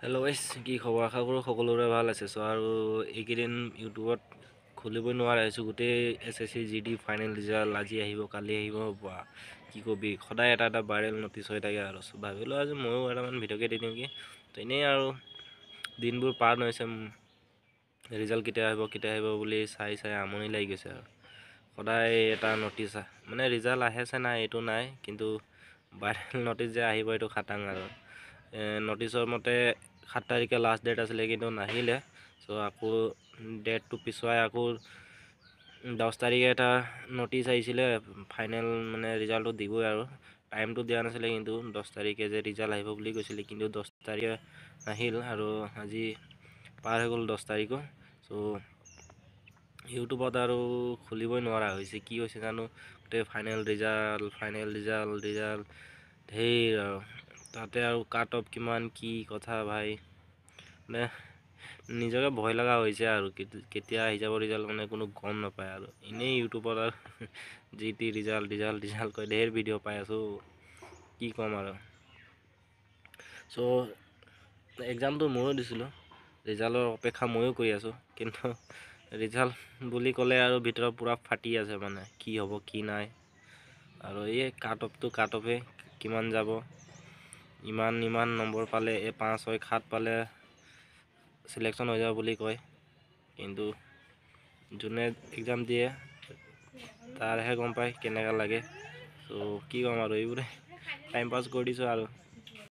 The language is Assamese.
হেল্ল' গাইছ, কি খবৰ? আশা কৰোঁ সকলোৰে ভাল আছে। আৰু এইকেইদিন ইউটিউবত খুলিবই নোৱাৰা হৈছোঁ। গোটেই SSC GD ফাইনেল ৰিজাল্ট আজি আহিব, কালি আহিব, বা কি কবি, সদায় এটা এটা ভাইৰেল নটিচ হৈ থাকে আৰু ভাবিলোঁ আজি ময়ো এটামান ভিডিঅ'কে দি দিওঁ কি। তো এনেই আৰু দিনবোৰ পাৰ হৈছে, ৰিজাল্ট কেতিয়া আহিব বুলি চাই আমনি লাগি গৈছে আৰু সদায় এটা নটিচ মানে ৰিজাল্ট আহেছে নাই এইটো নাই, কিন্তু ভাইৰেল নটিচ যে আহিব এইটো খাটাং আৰু নটিচৰ মতে 7 তাৰিখে লাষ্ট ডেট আছিলে, কিন্তু নাহিলে। আকৌ ডেটটো পিছুৱাই আকৌ 10 তাৰিখে এটা নটিচ আহিছিলে, ফাইনেল মানে ৰিজাল্টটো দিবই আৰু টাইমটো দিয়া নাছিলে, কিন্তু 10 তাৰিখে যে ৰিজাল্ট আহিব বুলি কৈছিলে, কিন্তু 10 তাৰিখে নাহিল আৰু আজি পাৰ হৈ গ'ল 10 তাৰিখো। ইউটিউবত আৰু খুলিবই নোৱাৰা হৈছে, কি হৈছে জানো। গোটেই ফাইনেল ৰিজাল্ট ধেৰ আৰু তাতে আৰু কাট অফ কিমান কি কথা ভাই, মানে নিজকে ভয় লগা হৈছে আৰু কেতিয়া আহি যাব ৰিজাল্ট, মানে কোনো গম নাপায় আৰু এনেই ইউটিউবত আৰু যি টি ৰিজাল্ট কৈ ধেৰ ভিডিঅ' পাই আছোঁ, কি ক'ম আৰু। এক্সামটো ময়ো দিছিলোঁ, ৰিজাল্টৰ অপেক্ষা ময়ো কৰি আছোঁ, কিন্তু ৰিজাল্ট বুলি ক'লে আৰু ভিতৰত পূৰা ফাটি আছে, মানে কি হ'ব কি নাই। আৰু এই কাট অফে কিমান যাব, ইমান নম্বৰ পালে, 5, 6, 7 পালে চিলেকশ্যন হৈ যাব বুলি কয়, কিন্তু যোনে এক্সাম দিয়ে তাৰহে গম পায় কেনেকুৱা লাগে। কি ক'ম আৰু, এইবোৰে টাইম পাছ কৰি দিছোঁ আৰু।